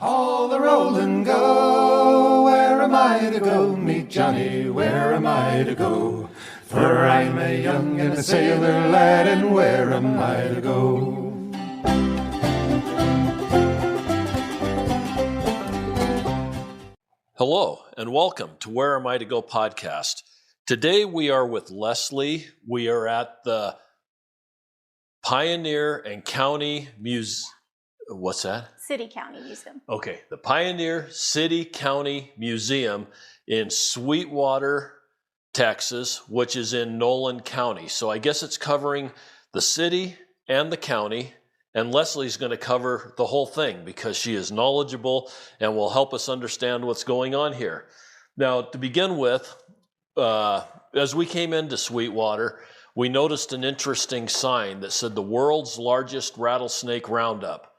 All the rolling go, where am I to go? Meet Johnny, where am I to go? For I'm a young and a sailor lad, and where am I to go? Hello, and welcome to Where Am I to Go podcast. Today we are with Leslie. We are at the Pioneer and County Museum. What's that? City County Museum. Okay, the Pioneer City County Museum in Sweetwater, Texas, which is in Nolan County. So I guess it's covering the city and the county, and Leslie's going to cover the whole thing because she is knowledgeable and will help us understand what's going on here. Now, to begin with, as we came into Sweetwater, we noticed an interesting sign that said the world's largest rattlesnake roundup.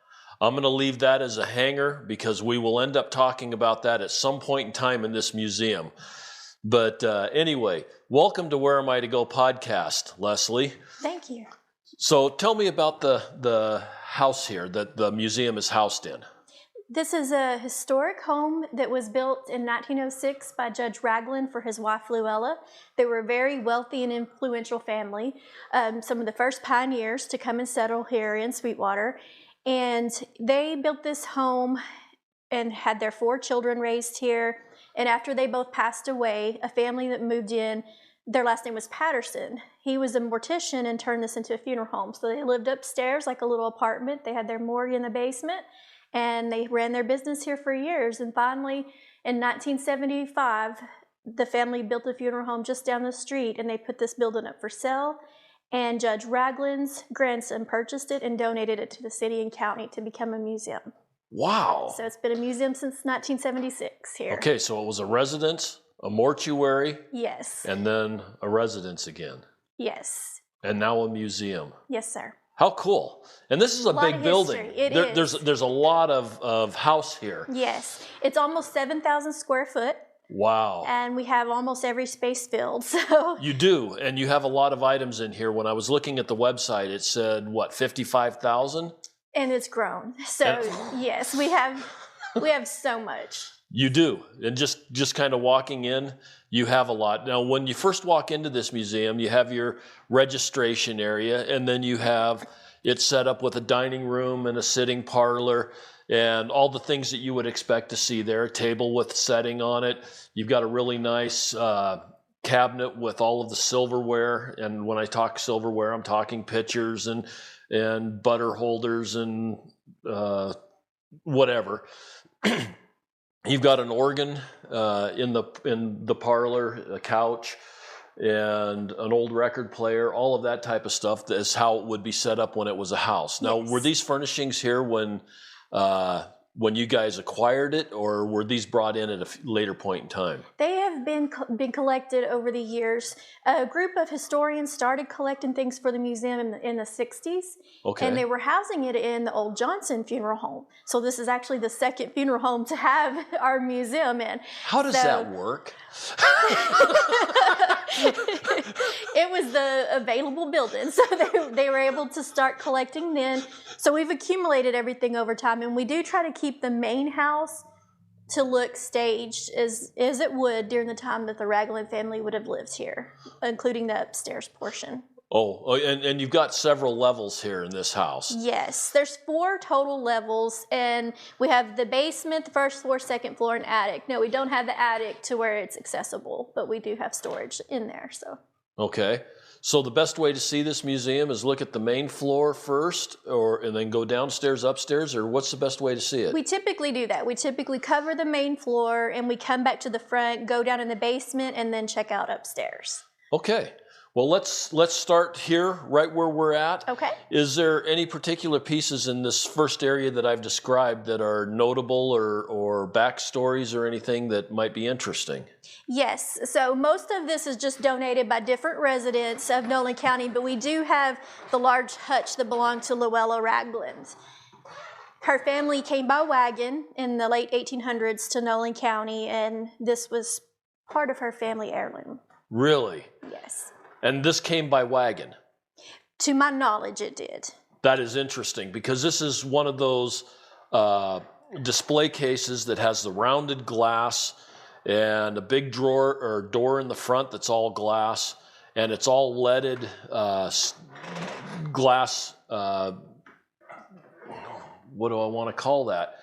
I'm going to leave that as a hanger because we will end up talking about that at some point in time in this museum. But anyway, welcome to Where Am I to Go podcast, Leslie. Thank you. So tell me about the house here that the museum is housed in. This is a historic home that was built in 1906 by Judge Ragland for his wife Luella. They were a very wealthy and influential family, some of the first pioneers to come and settle here in Sweetwater. And they built this home and had their 4 children raised here. And after they both passed away, a family that moved in, their last name was Patterson. He was a mortician and turned this into a funeral home. So they lived upstairs like a little apartment. They had their morgue in the basement, and they ran their business here for years. And finally, in 1975, the family built a funeral home just down the street, and they put this building up for sale. And Judge Ragland's grandson purchased it and donated it to the city and county to become a museum. Wow. So it's been a museum since 1976 here. Okay, so it was a residence, a mortuary, Yes. and then a residence again. Yes. And now a museum. Yes, sir. How cool. And this is a big building. It is. There's a lot of house here. Yes. It's almost 7,000 square foot. Wow. And we have almost every space filled. So You do, and you have a lot of items in here. When I was looking at the website, it said, what, 55,000? And it's grown. So yes, we have so much. You do. And just kind of walking in, you have a lot. Now, when you first walk into this museum, you have your registration area, and then you have it set up with a dining room and a sitting parlor and all the things that you would expect to see there. A table with setting on it. You've got a really nice cabinet with all of the silverware. And when I talk silverware, I'm talking pitchers and butter holders and whatever. You've got an organ in the parlor, a couch, and an old record player. All of that type of stuff is how it would be set up when it was a house. Now, Yes. Were these furnishings here when you guys acquired it, or were these brought in at a later point in time? They have been collected over the years. A group of historians started collecting things for the museum in the 60s. Okay. And they were housing it in the old Johnson funeral home. So this is actually the second funeral home to have our museum in. How does that work? It was the available building, so they were able to start collecting then. So we've accumulated everything over time, and we do try to keep the main house to look staged as it would during the time that the Ragland family would have lived here, including the upstairs portion. Oh, and you've got several levels here in this house. Yes, there's 4 total levels, and we have the basement, the first floor, second floor, and attic. No, we don't have the attic to where it's accessible, but we do have storage in there. So. Okay, so the best way to see this museum is look at the main floor first, and then go downstairs, upstairs, or what's the best way to see it? We typically do that. We typically cover the main floor, and we come back to the front, go down in the basement, and then check out upstairs. Okay. Well, let's start here, right where we're at. Okay. Is there any particular pieces in this first area that I've described that are notable or backstories or anything that might be interesting? Yes. So most of this is just donated by different residents of Nolan County, but we do have the large hutch that belonged to Luella Ragland. Her family came by wagon in the late 1800s to Nolan County, and this was part of her family heirloom. Really? Yes. And this came by wagon? To my knowledge, it did. That is interesting because this is one of those display cases that has the rounded glass and a big drawer or door in the front that's all glass, and it's all leaded glass. What do I want to call that?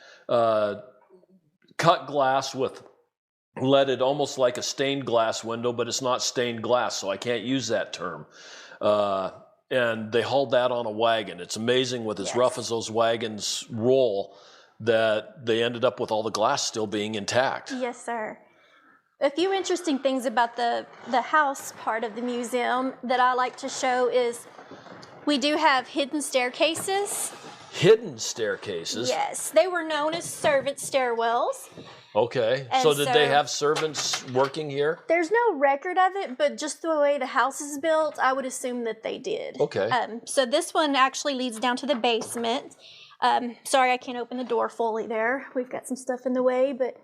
Cut glass with leaded, almost like a stained glass window, but it's not stained glass, so I can't use that term. And they hauled that on a wagon. It's amazing with as rough as those wagons roll that they ended up with all the glass still being intact. Yes, sir. A few interesting things about the house part of the museum that I like to show is we do have hidden staircases. Hidden staircases? Yes, they were known as servant stairwells. Okay, And so did they have servants working here? There's no record of it, but just the way the house is built, I would assume that they did. Okay. So this one actually leads down to the basement. Sorry, I can't open the door fully there. We've got some stuff in the way, but...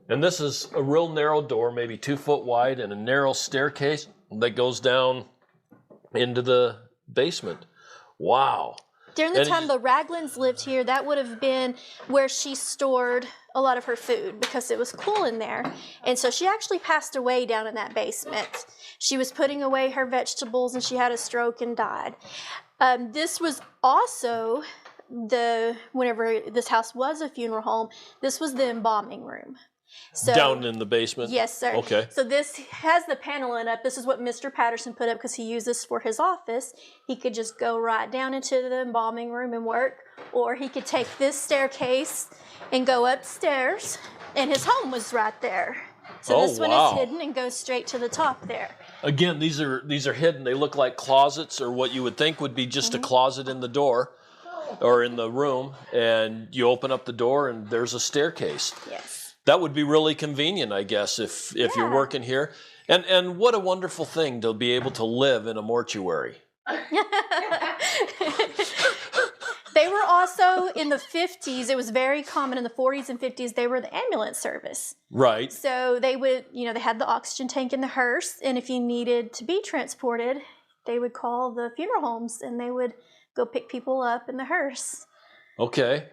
And this is a real narrow door, maybe 2 foot wide, and a narrow staircase that goes down into the basement. Wow. During the time the Raglands lived here, that would have been where she stored a lot of her food because it was cool in there. And so she actually passed away down in that basement. She was putting away her vegetables and she had a stroke and died. This was also whenever this house was a funeral home, this was the embalming room. So, down in the basement? Yes, sir. Okay. So this has the paneling up. This is what Mr. Patterson put up because he used this for his office. He could just go right down into the embalming room and work, or he could take this staircase and go upstairs, and his home was right there. So this one is hidden and goes straight to the top there. Again, these are hidden. They look like closets, or what you would think would be just a closet in the door or in the room, and you open up the door and there's a staircase. Yes. That would be really convenient, I guess, if you're working here. And what a wonderful thing to be able to live in a mortuary. They were also in the 50s. It was very common in the 40s and 50s. They were the ambulance service. Right. So they would, they had the oxygen tank in the hearse. And if you needed to be transported, they would call the funeral homes and they would go pick people up in the hearse. Okay.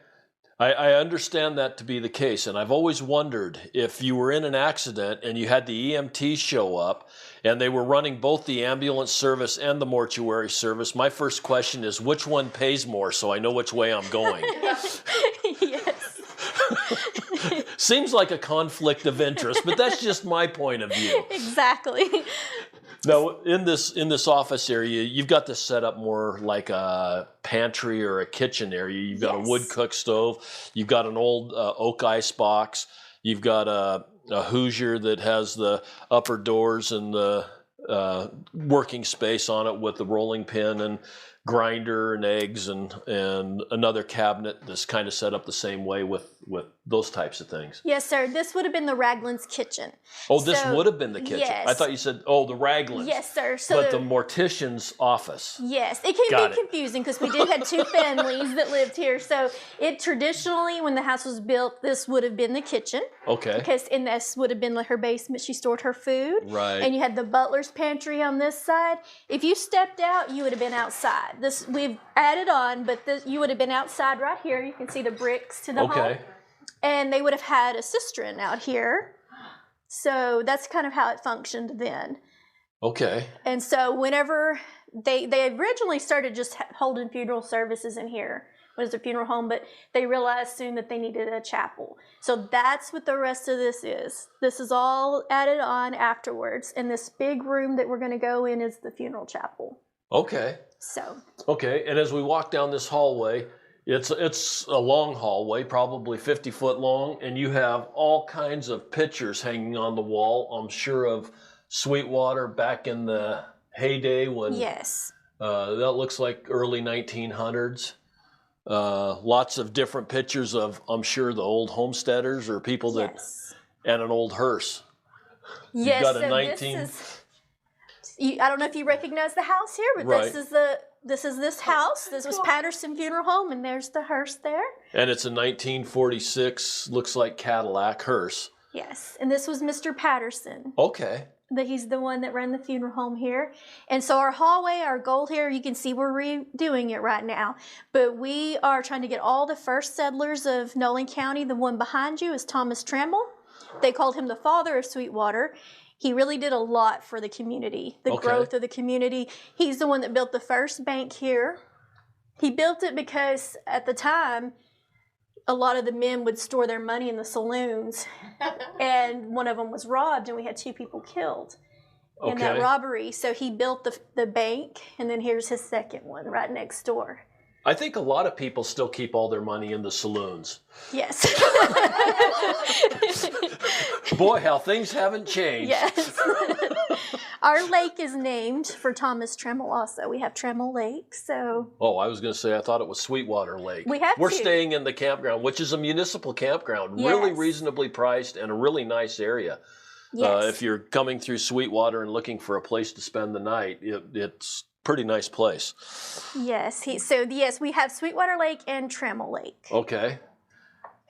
I understand that to be the case, and I've always wondered if you were in an accident and you had the EMTs show up and they were running both the ambulance service and the mortuary service, my first question is, which one pays more so I know which way I'm going? Yes. Seems like a conflict of interest, but that's just my point of view. Exactly. Now, in this office area, you've got this set up more like a pantry or a kitchen area. You've got a wood cook stove. You've got an old oak ice box. You've got a Hoosier that has the upper doors and the working space on it with the rolling pin and grinder and eggs and another cabinet that's kind of set up the same way with those types of things. Yes, sir. This would have been the Ragland's kitchen. Oh, this would have been the kitchen. Yes. I thought you said, the Raglands. Yes, sir. So but the mortician's office. Yes, it can be confusing because we did have two families that lived here. So it traditionally, when the house was built, this would have been the kitchen. Okay. And this would have been like her basement. She stored her food. Right. And you had the butler's pantry on this side. If you stepped out, you would have been outside. This we've added on, but you would have been outside right here. You can see the bricks to the home. And they would have had a cistern out here. So that's kind of how it functioned then. Okay. And so whenever they originally started just holding funeral services in here, it was a funeral home, but they realized soon that they needed a chapel. So that's what the rest of this is. This is all added on afterwards. And this big room that we're going to go in is the funeral chapel. Okay. So. Okay, and as we walk down this hallway, it's a long hallway, probably 50 foot long, and you have all kinds of pictures hanging on the wall, I'm sure of Sweetwater back in the heyday when Yes. That looks like early 1900s. Lots of different pictures of, I'm sure, the old homesteaders or people that, and an old hearse. Yes, You've got so a 19... I don't know if you recognize the house here, but this is this house. This was Patterson Funeral Home, and there's the hearse there. And it's a 1946, looks like Cadillac hearse. Yes, and this was Mr. Patterson. Okay. He's the one that ran the funeral home here. And so our hallway, our goal here, you can see we're redoing it right now. But we are trying to get all the first settlers of Nolan County. The one behind you is Thomas Trammell. They called him the father of Sweetwater. He really did a lot for the community, the growth of the community. He's the one that built the first bank here. He built it because at the time, a lot of the men would store their money in the saloons, and one of them was robbed, and we had 2 people killed in that robbery. So he built the bank, and then here's his second one right next door. I think a lot of people still keep all their money in the saloons. Yes. Boy, how things haven't changed. Yes. Our lake is named for Thomas Trammell also. We have Trammell Lake, so. Oh, I was going to say, I thought it was Sweetwater Lake. We're staying in the campground, which is a municipal campground, really reasonably priced and a really nice area. Yes. If you're coming through Sweetwater and looking for a place to spend the night, it's a pretty nice place. Yes, we have Sweetwater Lake and Trammell Lake. Okay.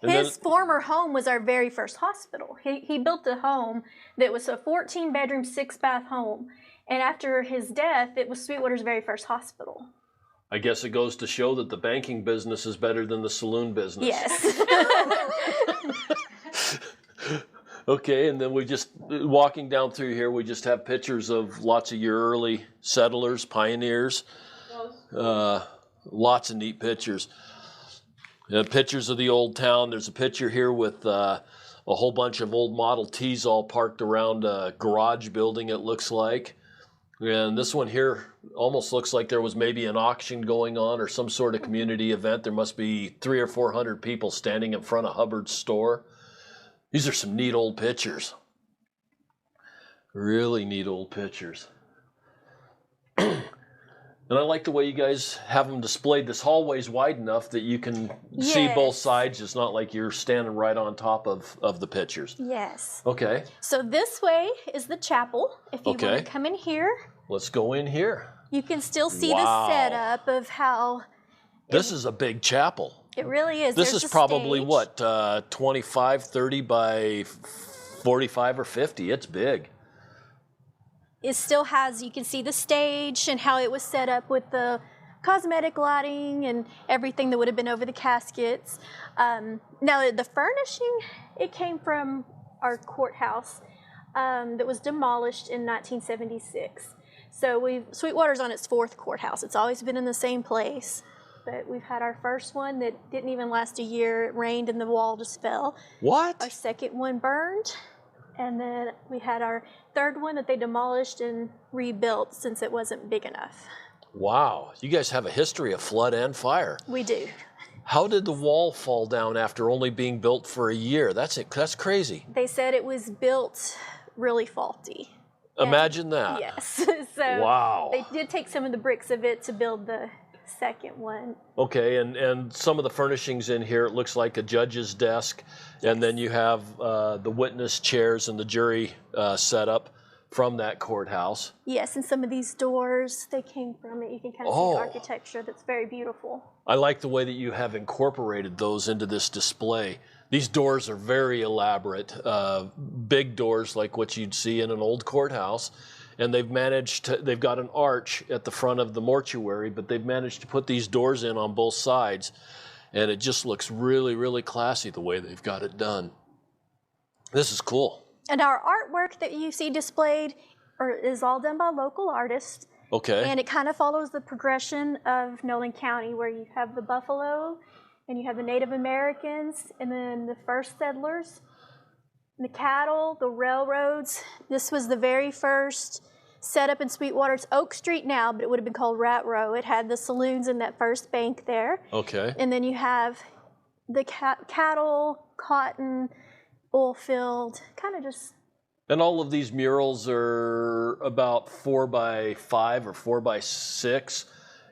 And his former home was our very first hospital. He built a home that was a 14-bedroom, 6-bath home. And after his death, it was Sweetwater's very first hospital. I guess it goes to show that the banking business is better than the saloon business. Yes. Okay, and then we just, walking down through here, we just have pictures of lots of your early settlers, pioneers. Lots of neat pictures. Pictures of the old town. There's a picture here with a whole bunch of old Model Ts all parked around a garage building, it looks like. And this one here almost looks like there was maybe an auction going on or some sort of community event. There must be 300 or 400 people standing in front of Hubbard's store. These are some neat old pictures. Really neat old pictures. And I like the way you guys have them displayed. This hallway's wide enough that you can see both sides. It's not like you're standing right on top of the pictures. Yes. Okay. So this way is the chapel. If you want to come in here. Let's go in here. You can still see the setup of how... This is a big chapel. It really is. This is probably, what, 25, 30 by 45 or 50. It's big. It still has, you can see the stage and how it was set up with the cosmetic lighting and everything that would have been over the caskets. Now, the furnishing, it came from our courthouse that was demolished in 1976. So Sweetwater's on its 4th courthouse. It's always been in the same place. But we've had our first one that didn't even last a year. It rained and the wall just fell. What? Our second one burned. And then we had our 3rd one that they demolished and rebuilt since it wasn't big enough. Wow. You guys have a history of flood and fire. We do. How did the wall fall down after only being built for a year? That's crazy. They said it was built really faulty. Imagine that. Yes. So wow. They did take some of the bricks of it to build the second one. Okay, and some of the furnishings in here, it looks like a judge's desk, and then you have the witness chairs and the jury setup from that courthouse. Yes, and some of these doors, they came from it. You can kind of see the architecture that's very beautiful. I like the way that you have incorporated those into this display. These doors are very elaborate, big doors like what you'd see in an old courthouse. And they've got an arch at the front of the mortuary, but they've managed to put these doors in on both sides. And it just looks really, really classy the way they've got it done. This is cool. And our artwork that you see displayed is all done by local artists. Okay. And it kind of follows the progression of Nolan County, where you have the buffalo, and you have the Native Americans, and then the first settlers. The cattle, the railroads. This was the very first setup in Sweetwater. It's Oak Street now, but it would have been called Rat Row. It had the saloons and that first bank there. Okay. And then you have the cattle, cotton, oil field, kind of just... And all of these murals are about 4 by 5 or 4 by 6,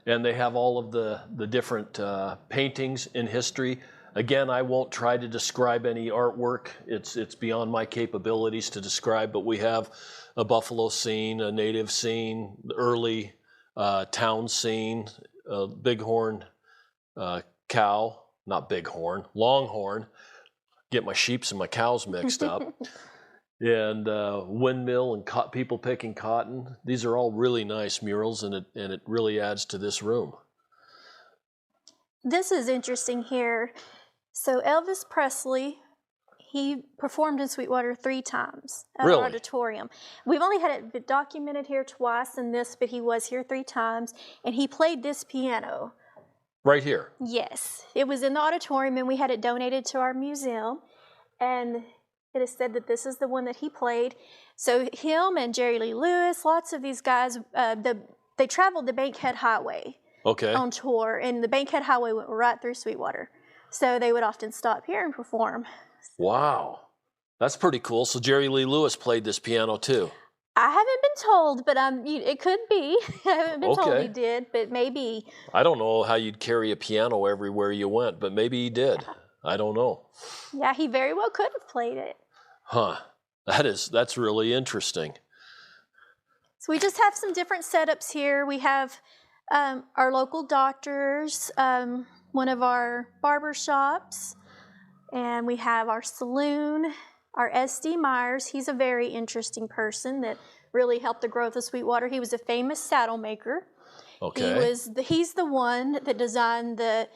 and they have all of the different paintings in history. Again, I won't try to describe any artwork. It's beyond my capabilities to describe, but we have a buffalo scene, a native scene, early town scene, a bighorn cow, not bighorn, longhorn. Get my sheeps and my cows mixed up. and windmill and people picking cotton. These are all really nice murals, and it really adds to this room. This is interesting here. So Elvis Presley, he performed in Sweetwater 3 times at Really? the auditorium. We've only had it documented here twice in this, but he was here 3 times, and he played this piano. Right here. Yes, it was in the auditorium, and we had it donated to our museum, and it is said that this is the one that he played. So him and Jerry Lee Lewis, lots of these guys, they traveled the Bankhead Highway on tour, and the Bankhead Highway went right through Sweetwater. So they would often stop here and perform. Wow, that's pretty cool. So Jerry Lee Lewis played this piano too. I haven't been told, but it could be. I haven't been told he did, but maybe. I don't know how you'd carry a piano everywhere you went, but maybe he did. I don't know. Yeah, he very well could have played it. Huh. That's really interesting. So we just have some different setups here. We have our local doctors, one of our barber shops, and we have our saloon, our S.D. Myers. He's a very interesting person that really helped the growth of Sweetwater. He was a famous saddle maker. Okay. He's the one that designed the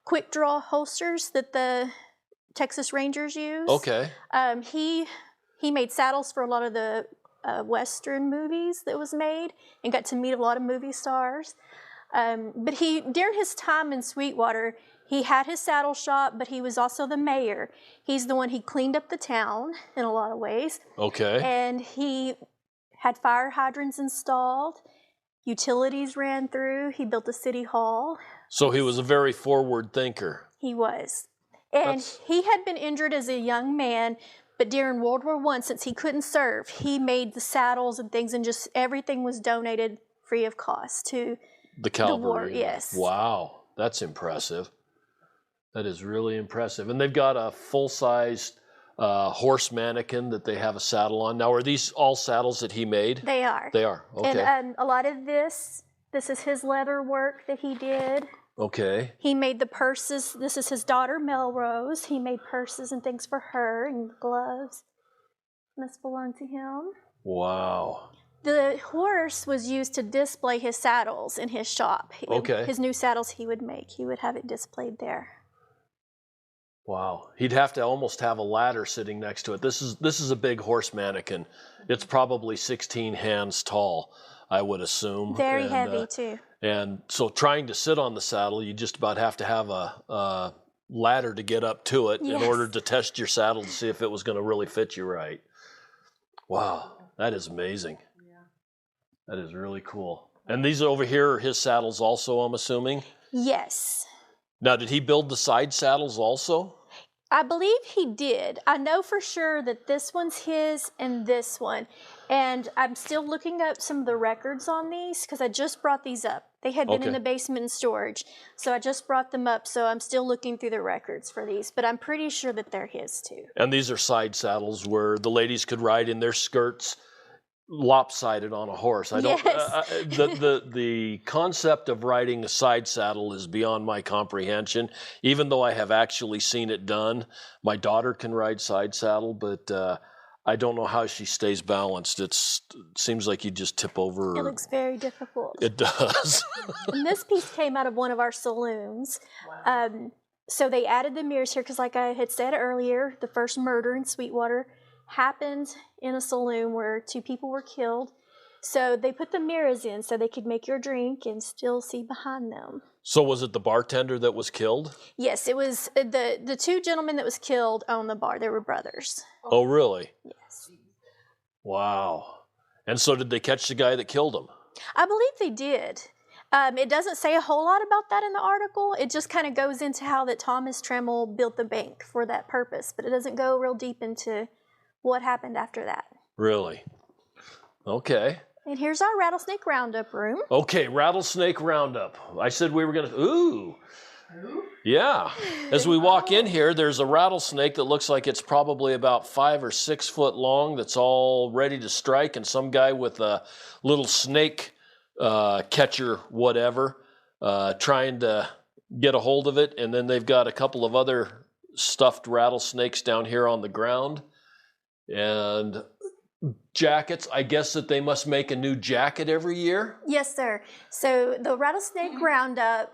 quick draw holsters that the Texas Rangers use. Okay. He made saddles for a lot of the Western movies that was made, and got to meet a lot of movie stars. But during his time in Sweetwater, he had his saddle shop, but he was also the mayor. He's the one, he cleaned up the town in a lot of ways. Okay. And he had fire hydrants installed, utilities ran through, he built a city hall. So he was a very forward thinker. He was. And he had been injured as a young man, but during World War I, since he couldn't serve, he made the saddles and things, and just everything was donated free of cost to the cavalry. The war, yes. Wow, that's impressive. That is really impressive. And they've got a full-sized horse mannequin that they have a saddle on. Now, are these all saddles that he made? They are. They are, okay. And a lot of this is his leather work that he did. Okay. He made the purses. This is his daughter, Melrose. He made purses and things for her, and gloves. This belonged to him. Wow. The horse was used to display his saddles in his shop. Okay. His new saddles he would make. He would have it displayed there. Wow. He'd have to almost have a ladder sitting next to it. This is a big horse mannequin. It's probably 16 hands tall, I would assume. Very heavy, too. And so trying to sit on the saddle, you just about have to have a ladder to get up to it in order to test your saddle to see if it was going to really fit you right. Wow. That is amazing. That is really cool. And these over here are his saddles also, I'm assuming? Yes. Now, did he build the side saddles also? I believe he did. I know for sure that this one's his and this one. And I'm still looking up some of the records on these because I just brought these up. They had been in the basement in storage. So I just brought them up. So I'm still looking through the records for these. But I'm pretty sure that they're his too. And these are side saddles where the ladies could ride in their skirts lopsided on a horse. I don't. The concept of riding a side saddle is beyond my comprehension. Even though I have actually seen it done, my daughter can ride side saddle, but I don't know how she stays balanced. It seems like you just tip over. It looks very difficult. It does. And this piece came out of one of our saloons. Wow. So they added the mirrors here because, like I had said earlier, the first murder in Sweetwater happened in a saloon where 2 people were killed. So they put the mirrors in so they could make your drink and still see behind them. So was it the bartender that was killed? Yes, it was the 2 gentlemen that was killed owned the bar. They were brothers. Oh, really? Yes. Wow. And so did they catch the guy that killed him? I believe they did. It doesn't say a whole lot about that in the article. It just kind of goes into how that Thomas Tremmell built the bank for that purpose, but it doesn't go real deep into what happened after that. Really? Okay. And here's our rattlesnake roundup room. Okay, rattlesnake roundup. I said we were going to... Ooh. Yeah. As we walk in here, there's a rattlesnake that looks like it's probably about 5 or 6 foot long that's all ready to strike, and some guy with a little snake catcher, whatever, trying to get a hold of it. And then they've got a couple of other stuffed rattlesnakes down here on the ground. And jackets. I guess that they must make a new jacket every year? Yes, sir. So the Rattlesnake Roundup,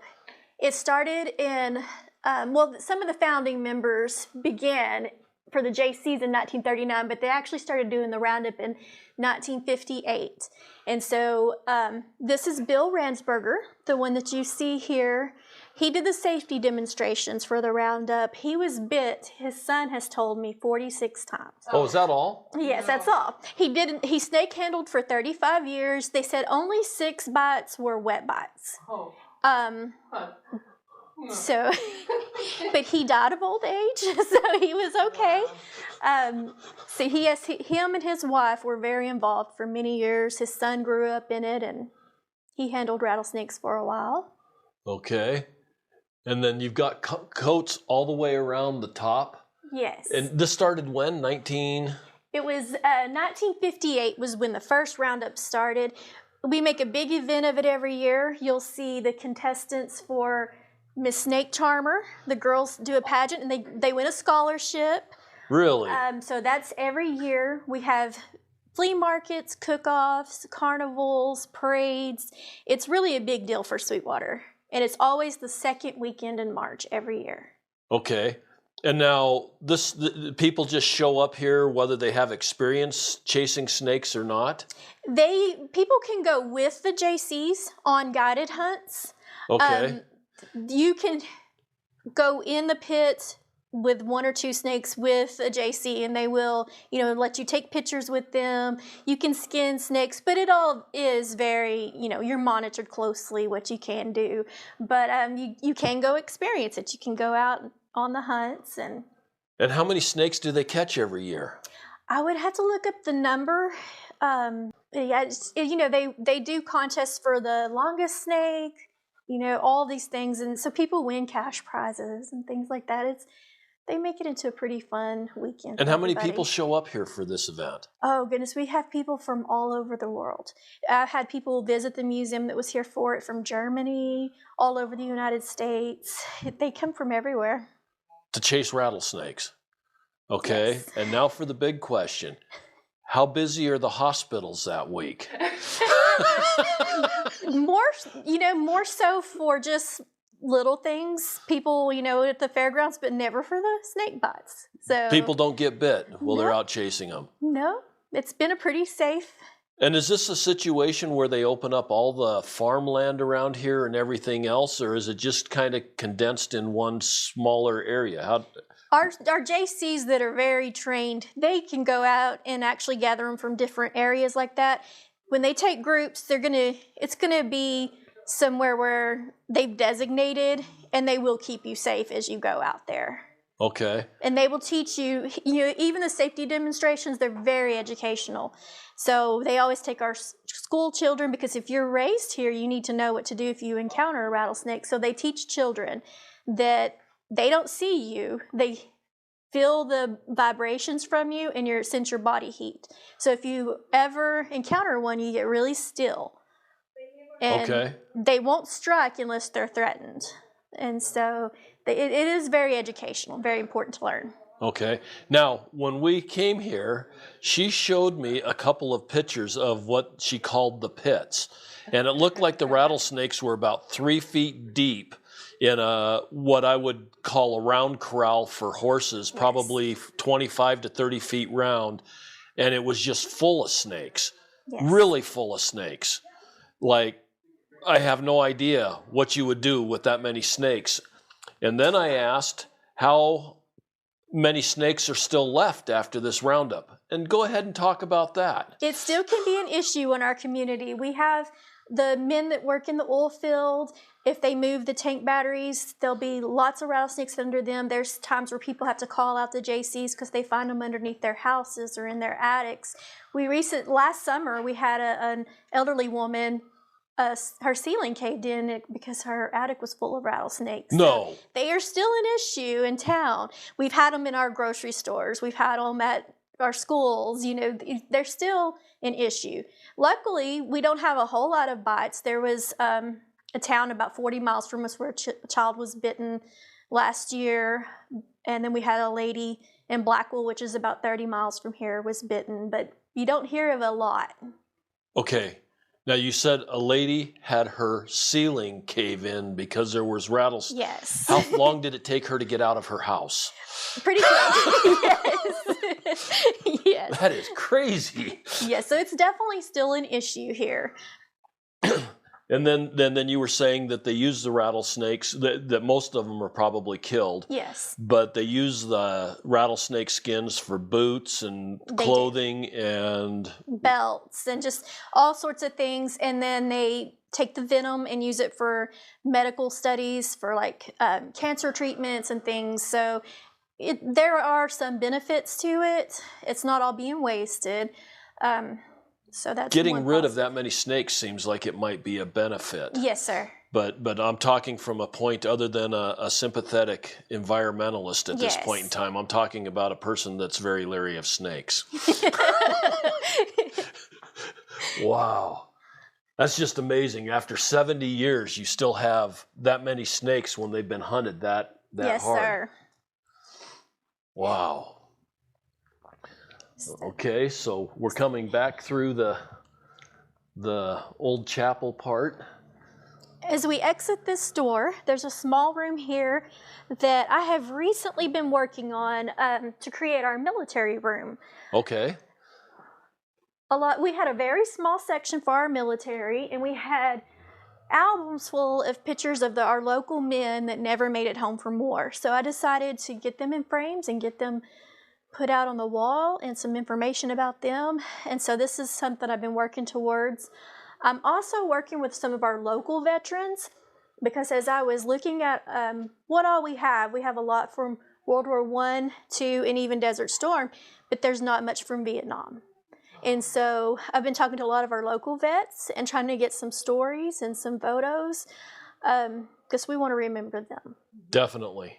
it started in, some of the founding members began for the JCs in 1939, but they actually started doing the Roundup in 1958. And so this is Bill Ransberger, the one that you see here. He did the safety demonstrations for the Roundup. He was bit, his son has told me, 46 times. Oh, is that all? Yes, that's all. He snake handled for 35 years. They said only 6 bites were wet bites. So, but he died of old age, so he was okay. So him and his wife were very involved for many years. His son grew up in it, and he handled rattlesnakes for a while. Okay. And then you've got coats all the way around the top. Yes. And this started when? It was 1958 was when the first Roundup started. We make a big event of it every year. You'll see the contestants for Miss Snake Charmer. The girls do a pageant, and they win a scholarship. Really? So that's every year. We have flea markets, cook-offs, carnivals, parades. It's really a big deal for Sweetwater. And it's always the second weekend in March every year. Okay. And now people just show up here whether they have experience chasing snakes or not? People can go with the JCs on guided hunts. Okay. You can go in the pit with 1 or 2 snakes with a JC, and they will, let you take pictures with them. You can skin snakes, but it all is very, you're monitored closely what you can do. But you can go experience it. You can go out on the hunts. And how many snakes do they catch every year? I would have to look up the number. They do contests for the longest snake, all these things. And so people win cash prizes and things like that. They make it into a pretty fun weekend. And how many people show up here for this event? Oh, goodness. We have people from all over the world. I've had people visit the museum that was here for it from Germany, all over the United States. They come from everywhere. To chase rattlesnakes. Okay. Yes. And now for the big question. How busy are the hospitals that week? More so for just little things, people, at the fairgrounds, but never for the snake bites. So people don't get bit while No. they're out chasing them. No, it's been a pretty safe. And is this a situation where they open up all the farmland around here and everything else, or is it just kind of condensed in one smaller area? Our JCs that are very trained, they can go out and actually gather them from different areas like that. When they take groups, it's gonna be somewhere where they've designated, and they will keep you safe as you go out there. Okay. And they will teach you, even the safety demonstrations, they're very educational. So they always take our school children, because if you're raised here, you need to know what to do if you encounter a rattlesnake. So they teach children that they don't see you. They feel the vibrations from you, and sense your body heat. So if you ever encounter one, you get really still. And Okay. they won't strike unless they're threatened. And so it is very educational, very important to learn. Okay. Now, when we came here, she showed me a couple of pictures of what she called the pits. And it looked like the rattlesnakes were about 3 feet deep in what I would call a round corral for horses, Yes. probably 25 to 30 feet round. And it was just full of snakes, Yes. really full of snakes. Like, I have no idea what you would do with that many snakes. And then I asked how many snakes are still left after this roundup. And go ahead and talk about that. It still can be an issue in our community. We have the men that work in the oil field. If they move the tank batteries, there'll be lots of rattlesnakes under them. There's times where people have to call out the JCs because they find them underneath their houses or in their attics. Last summer, we had an elderly woman, her ceiling caved in because her attic was full of rattlesnakes. No. So they are still an issue in town. We've had them in our grocery stores. We've had them at our schools. They're still an issue. Luckily, we don't have a whole lot of bites. There was a town about 40 miles from us where a child was bitten last year. And then we had a lady in Blackwell, which is about 30 miles from here, was bitten, but you don't hear of a lot. Okay. Now you said a lady had her ceiling cave in because there was rattlesnakes. Yes. How long did it take her to get out of her house? Pretty quick. Yes. Yes. That is crazy. Yes, so it's definitely still an issue here. And then you were saying that they use the rattlesnakes, that most of them are probably killed. Yes. But they use the rattlesnake skins for boots and clothing and belts and just all sorts of things. And then they take the venom and use it for medical studies, for like cancer treatments and things. So there are some benefits to it. It's not all being wasted. So that's getting rid of that many snakes seems like it might be a benefit. Yes, sir. But I'm talking from a point other than a sympathetic environmentalist at this point in time. I'm talking about a person that's very leery of snakes. Wow. That's just amazing. After 70 years, you still have that many snakes when they've been hunted that yes, hard. Yes, sir. Wow. Okay, so we're coming back through the old chapel part. As we exit this door, there's a small room here that I have recently been working on to create our military room. Okay. We had a very small section for our military, and we had albums full of pictures of our local men that never made it home from war. So I decided to get them in frames and get them put out on the wall and some information about them. And so this is something I've been working towards. I'm also working with some of our local veterans, because as I was looking at what all we have a lot from World War I, II, and even Desert Storm, but there's not much from Vietnam. And so I've been talking to a lot of our local vets and trying to get some stories and some photos, because we want to remember them. Definitely.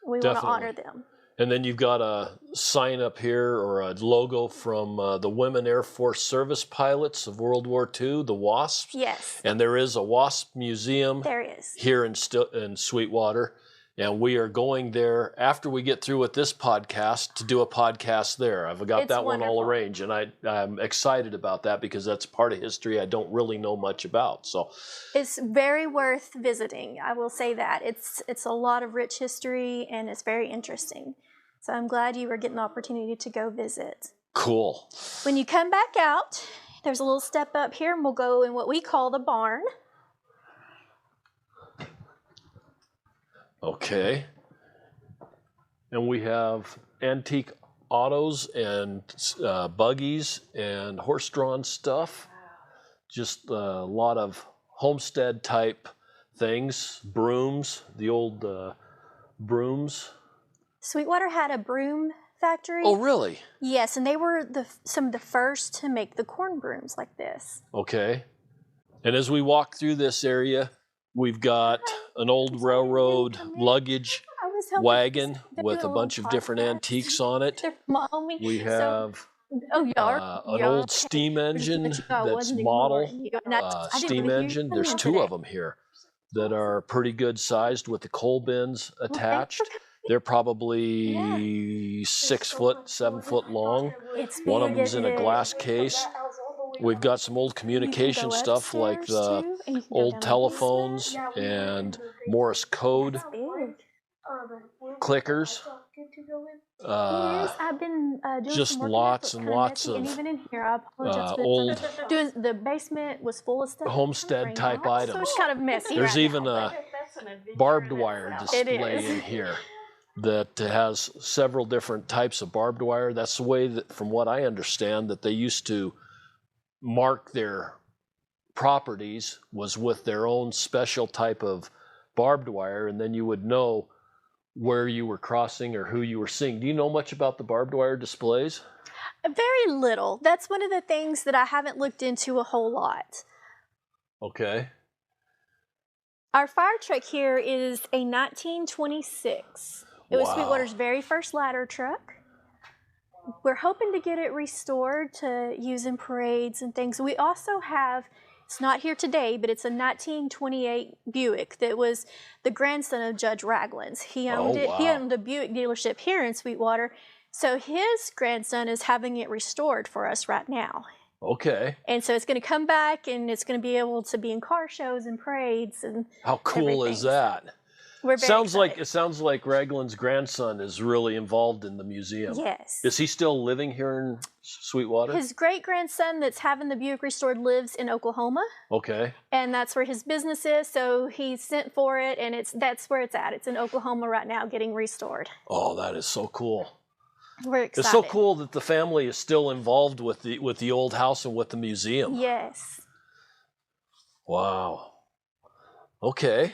We want to honor them. And then you've got a sign up here, or a logo from the Women Air Force Service Pilots of World War II, the WASPs. Yes. And there is a WASP museum here in Sweetwater. And we are going there after we get through with this podcast to do a podcast there. I've got that one all arranged, and I'm excited about that because that's part of history I don't really know much about. So it's very worth visiting. I will say that. It's a lot of rich history, and it's very interesting. So I'm glad you were getting the opportunity to go visit. Cool. When you come back out, there's a little step up here, and we'll go in what we call the barn. Okay. And we have antique autos and buggies and horse-drawn stuff. Just a lot of homestead type things, brooms, the old brooms. Sweetwater had a broom factory. Oh, really? Yes, and they were some of the first to make the corn brooms like this. Okay. And as we walk through this area, we've got an old railroad luggage wagon with a bunch of different antiques on it. We have an old steam engine that's model steam engine. There's two of them here that are pretty good sized with the coal bins attached. They're probably 6 foot, 7 foot long. One of them's in a glass case. We've got some old communication stuff like the old telephones and Morse code clickers. I've been doing just lots and lots of even in here, I apologize, old the basement was full of stuff. homestead type items. So it's kind of messy. There's even a barbed wire display in here that has several different types of barbed wire. That's the way that, from what I understand, that they used to mark their properties, was with their own special type of barbed wire, and then you would know where you were crossing or who you were seeing. Do you know much about the barbed wire displays? Very little. That's one of the things that I haven't looked into a whole lot. Okay. Our fire truck here is a 1926. It was Sweetwater's very first ladder truck. We're hoping to get it restored to use in parades and things. We also have, it's not here today, but it's a 1928 Buick that was the grandson of Judge Ragland's. He owned it. He owned a Buick dealership here in Sweetwater. So his grandson is having it restored for us right now. Okay. And so it's going to come back, and it's going to be able to be in car shows and parades and How cool is that? We're very excited. It sounds like Ragland's grandson is really involved in the museum. Yes. Is he still living here in Sweetwater? His great-grandson that's having the Buick restored lives in Oklahoma. Okay. And that's where his business is, so he sent for it, and that's where it's at. It's in Oklahoma right now getting restored. Oh, that is so cool. We're excited. It's so cool that the family is still involved with the old house and with the museum. Yes. Wow. Okay.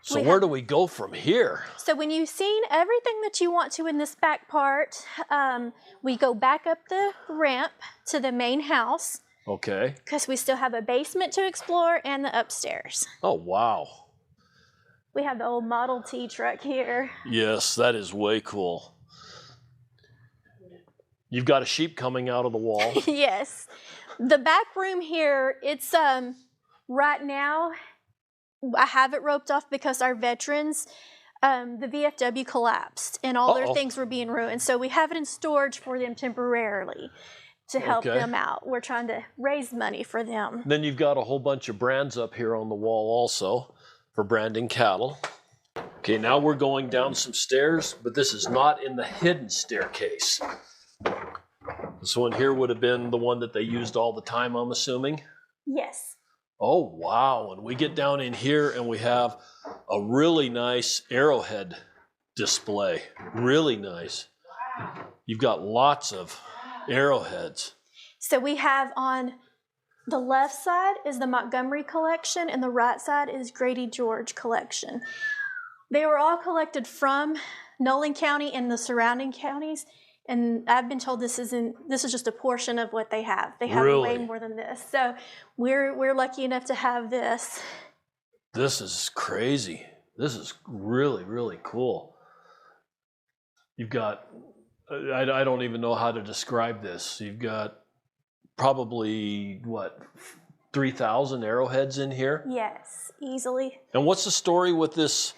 So where do we go from here? So when you've seen everything that you want to in this back part, we go back up the ramp to the main house. Okay. Because we still have a basement to explore and the upstairs. Oh, wow. We have the old Model T truck here. Yes, that is way cool. You've got a sheep coming out of the wall. Yes. The back room here, it's right now, I have it roped off because our veterans, the VFW collapsed and all their things were being ruined. So we have it in storage for them temporarily to help them out. We're trying to raise money for them. Then you've got a whole bunch of brands up here on the wall also for branding cattle. Okay, now we're going down some stairs, but this is not in the hidden staircase. This one here would have been the one that they used all the time, I'm assuming? Yes. Oh, wow. And we get down in here and we have a really nice arrowhead display. Really nice. You've got lots of arrowheads. So we have on the left side is the Montgomery collection and the right side is Grady George collection. They were all collected from Nolan County and the surrounding counties. And I've been told this is just a portion of what they have. They have way more than this. So we're lucky enough to have this. This is crazy. This is really, really cool. You've got, I don't even know how to describe this. You've got probably, 3,000 arrowheads in here? Yes, easily. And what's the story with this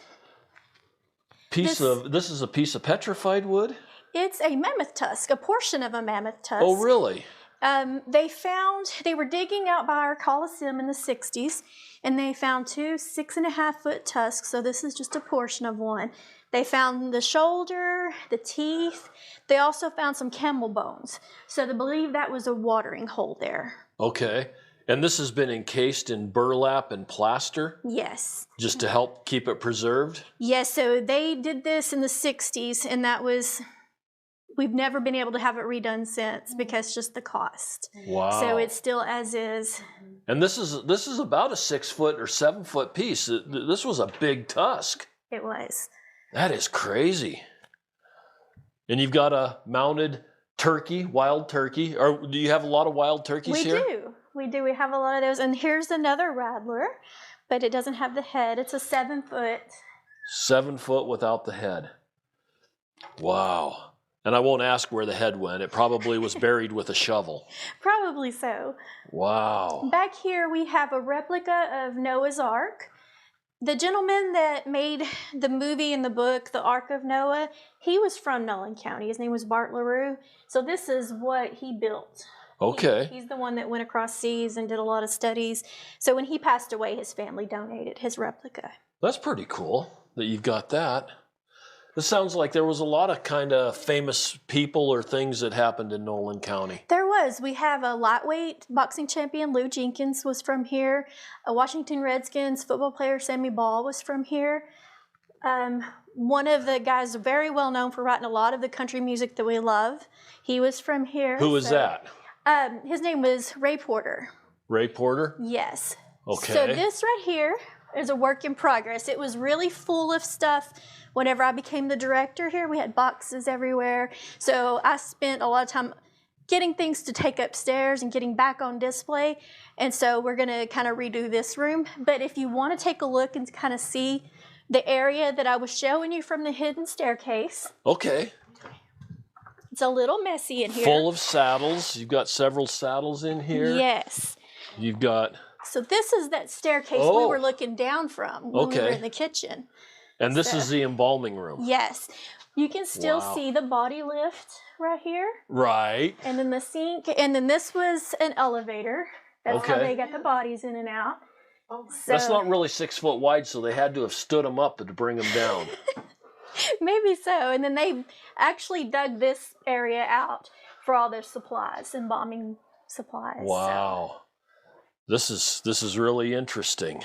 piece this is a piece of petrified wood? It's a mammoth tusk, a portion of a mammoth tusk. Oh, really? They were digging out by our Coliseum in the 60s, and they found 2 6.5-foot tusks, so this is just a portion of one. They found the shoulder, the teeth. They also found some camel bones. So they believe that was a watering hole there. Okay. And this has been encased in burlap and plaster? Yes. Just to help keep it preserved? Yes, so they did this in the 60s, and we've never been able to have it redone since because just the cost. Wow. So it's still as is. And this is about a 6-foot or 7-foot piece. This was a big tusk. It was. That is crazy. And you've got a mounted turkey, wild turkey. Or do you have a lot of wild turkeys here? We do. We have a lot of those. And here's another rattler, but it doesn't have the head. It's a 7-foot. 7 foot without the head. Wow. And I won't ask where the head went. It probably was buried with a shovel. Probably so. Wow. Back here we have a replica of Noah's Ark. The gentleman that made the movie and the book, The Ark of Noah, he was from Nolan County. His name was Bart LaRue. So this is what he built. Okay. He's the one that went across seas and did a lot of studies. So when he passed away, his family donated his replica. That's pretty cool that you've got that. This sounds like there was a lot of kind of famous people or things that happened in Nolan County. There was. We have a lightweight boxing champion, Lou Jenkins, was from here. A Washington Redskins football player, Sammy Ball, was from here. One of the guys very well known for writing a lot of the country music that we love, he was from here. Who was that? His name was Ray Porter. Ray Porter? Yes. Okay. So this right here is a work in progress. It was really full of stuff. Whenever I became the director here, we had boxes everywhere. So I spent a lot of time getting things to take upstairs and getting back on display. And so we're going to kind of redo this room. But if you want to take a look and kind of see the area that I was showing you from the hidden staircase. Okay. It's a little messy in here. Full of saddles. You've got several saddles in here. Yes. You've got... So this is that staircase we were looking down from when we were in the kitchen. And this is the embalming room. Yes. You can still Wow. see the body lift right here. Right. And then the sink. And then this was an elevator. That's how Okay. they got the bodies in and out. That's So not really 6 foot wide, so they had to have stood them up to bring them down. maybe so. And then they actually dug this area out for all their supplies, embalming supplies. Wow. This is really interesting.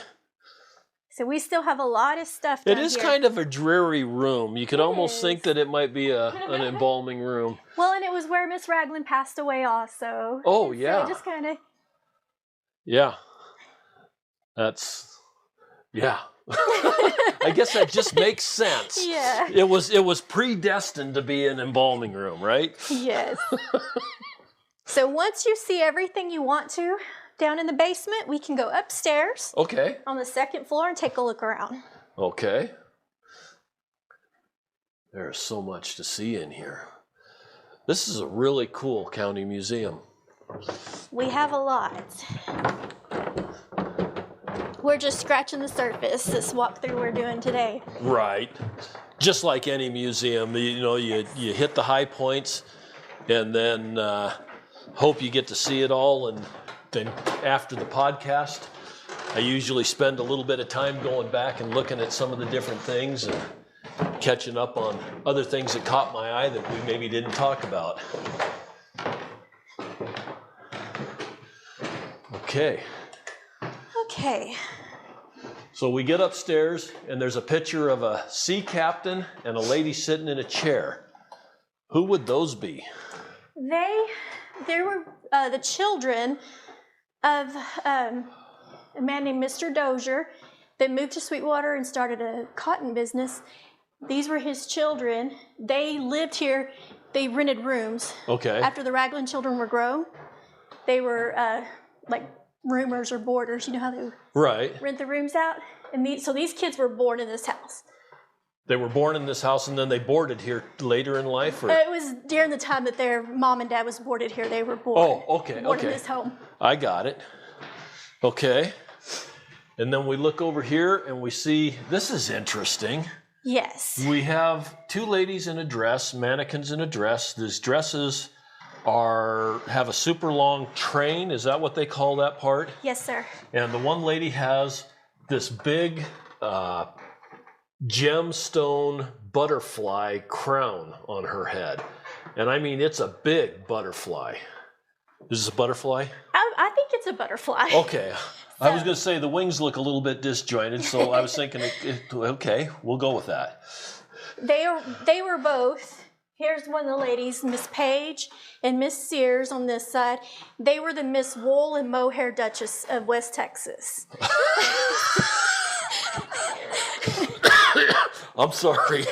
So we still have a lot of stuff down It is here. kind of a dreary room. You could It almost is. think that it might be an embalming room. Well, and it was where Miss Ragland passed away also. Oh, So yeah. it just kind of... Yeah. Yeah. I guess that just makes sense. Yeah. It was predestined to be an embalming room, right? Yes. So once you see everything you want to down in the basement, we can go upstairs Okay. on the second floor and take a look around. Okay. There's so much to see in here. This is a really cool county museum. We have a lot. We're just scratching the surface, this walkthrough we're doing today. Right. Just like any museum, you hit the high points and then hope you get to see it all. And then after the podcast, I usually spend a little bit of time going back and looking at some of the different things and catching up on other things that caught my eye that we maybe didn't talk about. Okay. Okay. So we get upstairs, and there's a picture of a sea captain and a lady sitting in a chair. Who would those be? They were the children of a man named Mr. Dozier that moved to Sweetwater and started a cotton business. These were his children. They lived here. They rented rooms. Okay. After the Ragland children were grown, they were like roomers or boarders. You know how they Right. rent the rooms out? And so these kids were born in this house. They were born in this house, and then they boarded here later in life? Or? It was during the time that their mom and dad was boarded here. They were born. Oh, okay, Born in okay. this home. I got it. Okay. And then we look over here, and we see, this is interesting. Yes. We have two ladies in a dress, mannequins in a dress. These dresses have a super long train. Is that what they call that part? Yes, sir. And the one lady has this big gemstone butterfly crown on her head. And I mean, it's a big butterfly. Is this a butterfly? I think it's a butterfly. Okay. I was going to say the wings look a little bit disjointed, so I was thinking, okay, we'll go with that. They were both. Here's one of the ladies, Miss Page and Miss Sears on this side. They were the Miss Wool and Mohair Duchess of West Texas. I'm sorry.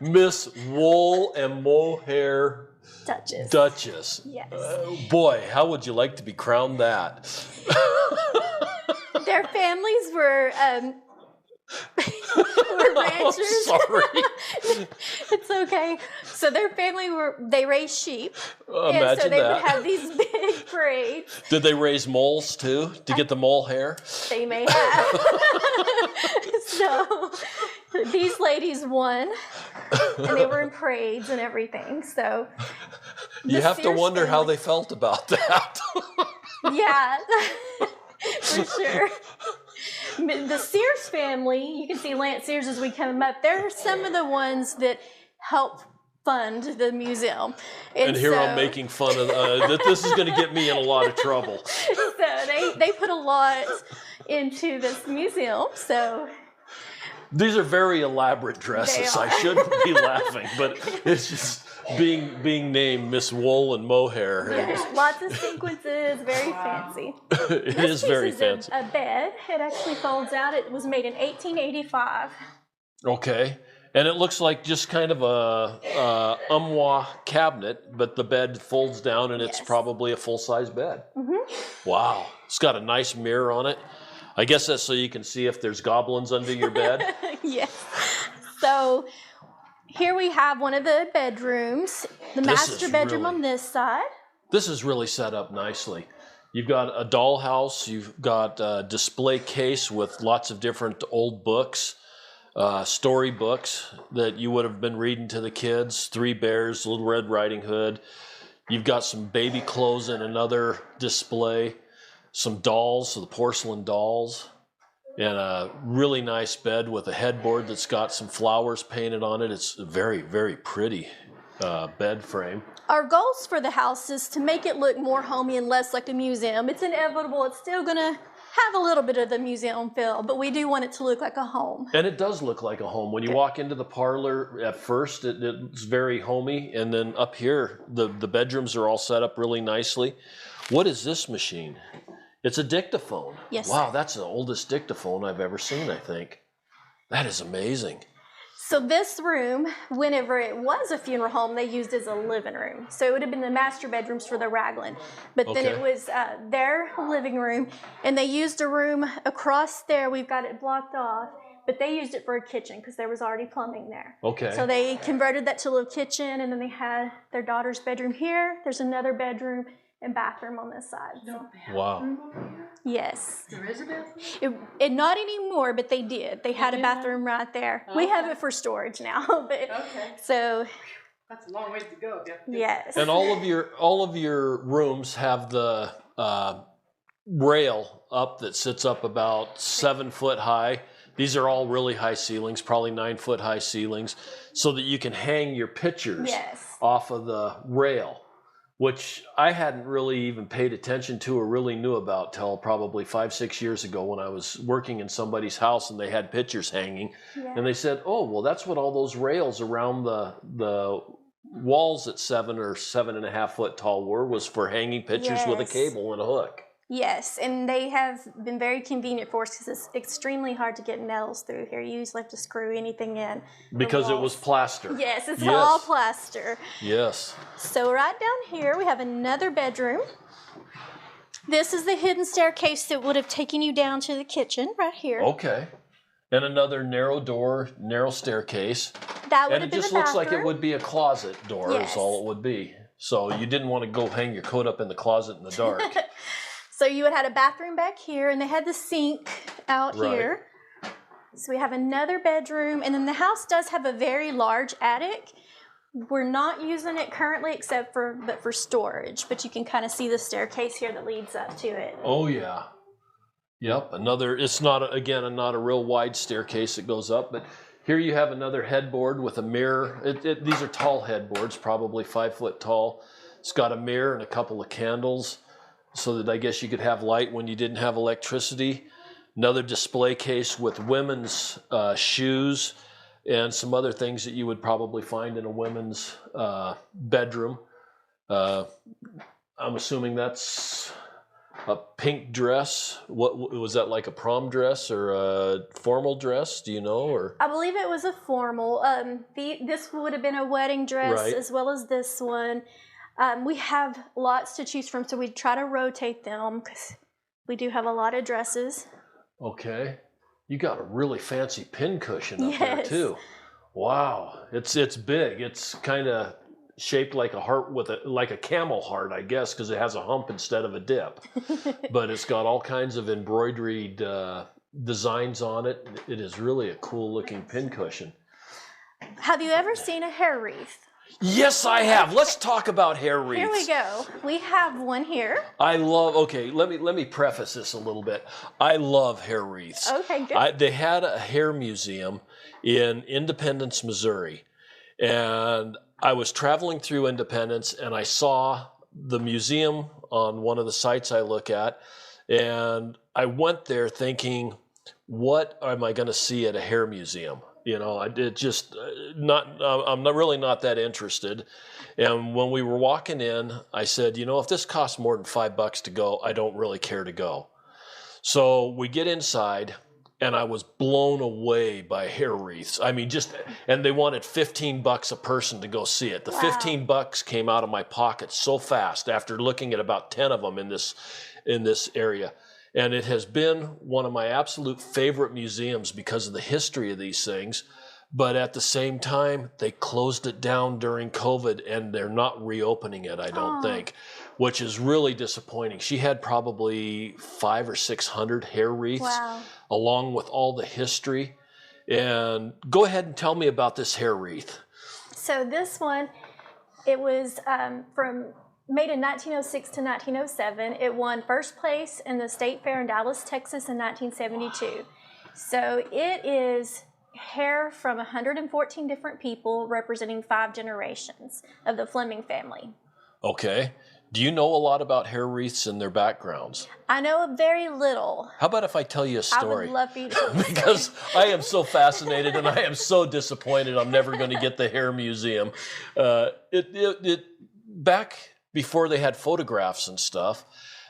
Miss Wool and Mohair Duchess. Yes. Boy, how would you like to be crowned that? Their families were ranchers. I'm sorry. It's okay. So their family they raised sheep. And Imagine so they that. would have these big parades. Did they raise moles too to get the mole hair? They may have. So these ladies won, and they were in parades and everything. So You have to Sears wonder how family- they felt about that. Yeah, for sure. The Sears family, you can see Lance Sears as we come up. They're some of the ones that help fund the museum. And here so, I'm making fun of that. This is going to get me in a lot of trouble. So they put a lot into this museum. So These are very elaborate dresses. They I are. shouldn't be laughing, but it's just being named Miss Wool and Mohair. yeah, lots of sequences, very fancy. It This is very piece fancy. A bed. It actually folds out. It was made in 1885. Okay. And it looks like just kind of a armoire cabinet, but the bed folds down and it's Yes. probably a full-size bed. Mm-hmm. Wow. It's got a nice mirror on it. I guess that's so you can see if there's goblins under your bed. Yes. So here we have one of the bedrooms, the This master is bedroom really- on this side. This is really set up nicely. You've got a dollhouse. You've got a display case with lots of different old books. storybooks that you would have been reading to the kids. Three Bears, Little Red Riding Hood. You've got some baby clothes in another display. Some dolls, so the porcelain dolls. And a really nice bed with a headboard that's got some flowers painted on it. It's a very, very pretty bed frame. Our goals for the house is to make it look more homey and less like a museum. It's inevitable. It's still going to have a little bit of the museum feel, but we do want it to look like a home. And it does look like a home. When you walk into the parlor at first, it's very homey. And then up here, the bedrooms are all set up really nicely. What is this machine? It's a dictaphone. Yes. Wow, that's the oldest dictaphone I've ever seen, I think. That is amazing. So this room, whenever it was a funeral home, they used as a living room. So it would have been the master bedrooms for the Ragland. But then it was their living room, and they used a room across there. We've got it blocked off, but they used it for a kitchen because there was already plumbing there. Okay. So they converted that to a little kitchen, and then they had their daughter's bedroom here. There's another bedroom and bathroom on this side. So. Wow. Yes. There is a bathroom? Not anymore, but they did. They had a bathroom right there. We have it for storage now, but so that's a long ways to go. yes. And all of your rooms have the rail up that sits up about 7 foot high. These are all really high ceilings, probably 9 foot high ceilings, so that you can hang your pictures off of the rail, which I hadn't really even paid attention to or really knew about till probably 5-6 years ago when I was working in somebody's house and they had pictures hanging. And they said, oh, well, that's what all those rails around the walls at 7 or 7.5 foot tall was for hanging pictures with a cable and a hook. Yes, and they have been very convenient for us because it's extremely hard to get nails through here. You usually have to screw anything in. Because it was plaster. Yes, it's all plaster. Yes. So right down here we have another bedroom. This is the hidden staircase that would have taken you down to the kitchen right here. Okay. And another narrow door, narrow staircase. That would and have it been just the looks bathroom. like it would be a closet door Yes. is all it would be. So you didn't want to go hang your coat up in the closet in the dark. So you would have had a bathroom back here, and they had the sink out here. So we have another bedroom, and then the house does have a very large attic. We're not using it currently except for storage, but you can kind of see the staircase here that leads up to it. Oh yeah. Yep. It's not a real wide staircase that goes up, but here you have another headboard with a mirror. These are tall headboards, probably 5 foot tall. It's got a mirror and a couple of candles, so that I guess you could have light when you didn't have electricity. Another display case with women's shoes and some other things that you would probably find in a women's bedroom. I'm assuming that's a pink dress. What was that, like a prom dress or a formal dress? Do you know? Or I believe it was a formal. This would have been a wedding dress as well as this one. We have lots to choose from, so we try to rotate them because we do have a lot of dresses. Okay. You got a really fancy pin cushion up there too. Wow. It's big. It's kind of shaped like a heart like a camel heart, I guess, because it has a hump instead of a dip. But it's got all kinds of embroidered designs on it. It is really a cool looking pin cushion. Have you ever seen a hair wreath? Yes, I have. Let's talk about hair wreaths. Here we go. We have one here. Let me preface this a little bit. I love hair wreaths. Okay, good. They had a hair museum in Independence, Missouri. And I was traveling through Independence and I saw the museum on one of the sites I look at. And I went there thinking, what am I going to see at a hair museum? You know, I'm really not that interested. And when we were walking in, I said, you know, if this costs more than $5 to go, I don't really care to go. So we get inside and I was blown away by hair wreaths. I mean, and they wanted $15 a person to go see it. The $15 came out of my pocket so fast after looking at about 10 of them in this area. And it has been one of my absolute favorite museums because of the history of these things. But at the same time, they closed it down during COVID and they're not reopening it, I don't think, which is really disappointing. She had probably 500 or 600 hair wreaths along with all the history. And go ahead and tell me about this hair wreath. So this one, it was made in 1906 to 1907. It won first place in the State Fair in Dallas, Texas in 1972. So it is hair from 114 different people representing 5 generations of the Fleming family. Okay. Do you know a lot about hair wreaths and their backgrounds? I know very little. How about if I tell you a story? I would love for you to tell me. Because I am so fascinated and I am so disappointed I'm never going to get the hair museum. Back before they had photographs and stuff,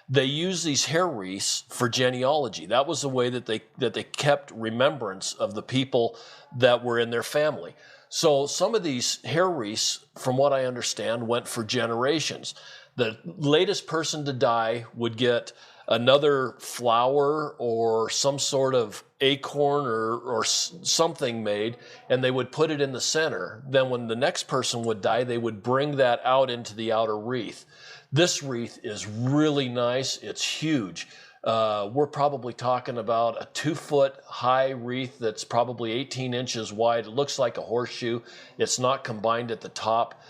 they used these hair wreaths for genealogy. That was the way that they kept remembrance of the people that were in their family. So some of these hair wreaths, from what I understand, went for generations. The latest person to die would get another flower or some sort of acorn or something made, and they would put it in the center. Then when the next person would die, they would bring that out into the outer wreath. This wreath is really nice. It's huge. We're probably talking about a 2-foot high wreath that's probably 18 inches wide. It looks like a horseshoe. It's not combined at the top.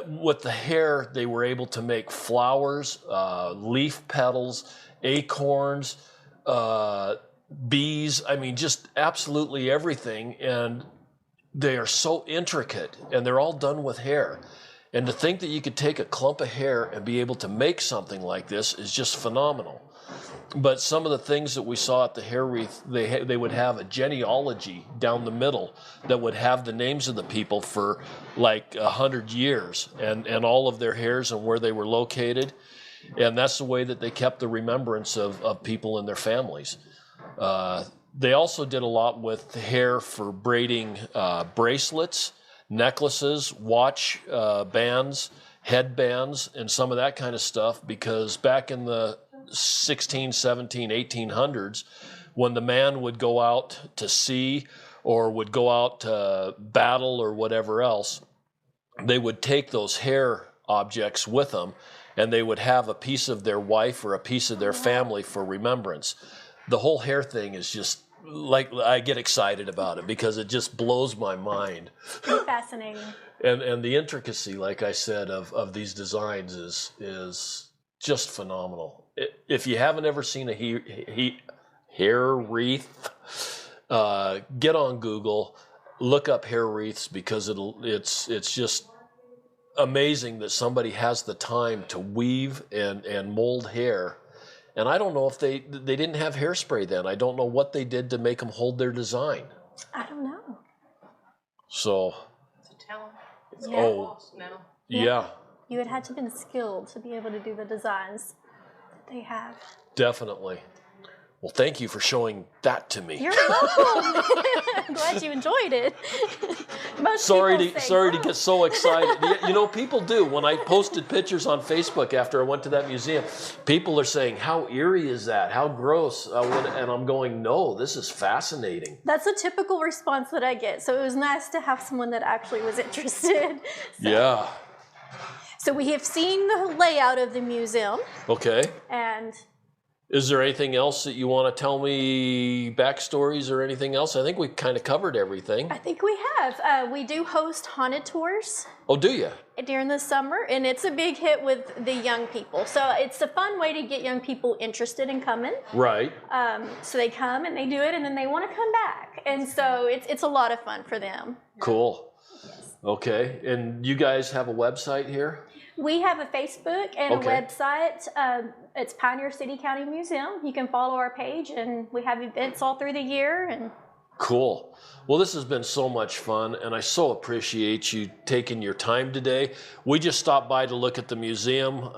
With the hair, they were able to make flowers, leaf petals, acorns, bees. I mean, just absolutely everything. And they are so intricate, and they're all done with hair. And to think that you could take a clump of hair and be able to make something like this is just phenomenal. But some of the things that we saw at the hair wreath, they would have a genealogy down the middle that would have the names of the people for like 100 years and all of their hairs and where they were located. And that's the way that they kept the remembrance of people and their families. They also did a lot with hair for braiding bracelets, necklaces, watch bands, headbands, and some of that kind of stuff, because back in the 16, 17, 1800s, when the man would go out to sea or would go out to battle or whatever else, they would take those hair objects with them, and they would have a piece of their wife or a piece of their family for remembrance. The whole hair thing is just like, I get excited about it because it just blows my mind. It's fascinating. And the intricacy, like I said, of these designs is just phenomenal. If you haven't ever seen a hair wreath, get on Google, look up hair wreaths, because it's just amazing that somebody has the time to weave and mold hair. And I don't know if they didn't have hairspray then. I don't know what they did to make them hold their design. I don't know. So. It's a talent. It's now. Yeah. You had to have been skilled to be able to do the designs that they have. Definitely. Well, thank you for showing that to me. You're welcome. I'm glad you enjoyed it. Sorry to get so excited. You know, people do. When I posted pictures on Facebook after I went to that museum, people are saying, "How eerie is that? How gross?" And I'm going, "No, this is fascinating." That's a typical response that I get. So it was nice to have someone that actually was interested. Yeah. So we have seen the layout of the museum. Okay. And is there anything else that you want to tell me, backstories or anything else? I think we kind of covered everything. I think we have. We do host haunted tours. Oh, do you? During the summer, and it's a big hit with the young people. So it's a fun way to get young people interested in coming. Right. So they come and they do it, and then they want to come back. And so it's a lot of fun for them. Cool. Yes. Okay. And you guys have a website here? We have a Facebook and a website. It's Pioneer City County Museum. You can follow our page, and we have events all through the year. And cool. Well, this has been so much fun, and I so appreciate you taking your time today. We just stopped by to look at the museum.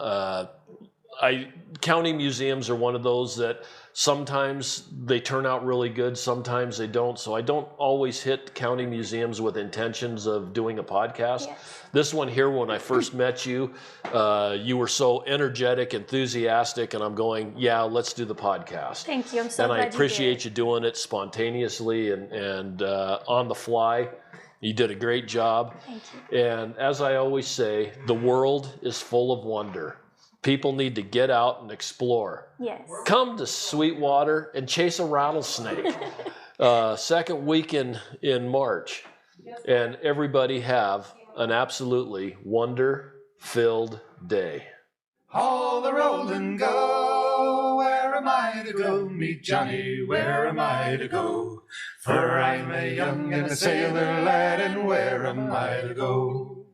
County museums are one of those that sometimes they turn out really good, sometimes they don't. So I don't always hit county museums with intentions of doing a podcast. Yes. This one here, when I first met you, you were so energetic, enthusiastic, and I'm going, yeah, let's do the podcast. Thank you. I'm so glad I appreciate you doing it spontaneously and on the fly. You did a great job. Thank you. And as I always say, the world is full of wonder. People need to get out and explore. Yes. Come to Sweetwater and chase a rattlesnake. second week in March, and everybody have an absolutely wonder-filled day. All the rolling go, where am I to go? Meet Johnny, where am I to go? For I'm a young and a sailor lad, and where am I to go?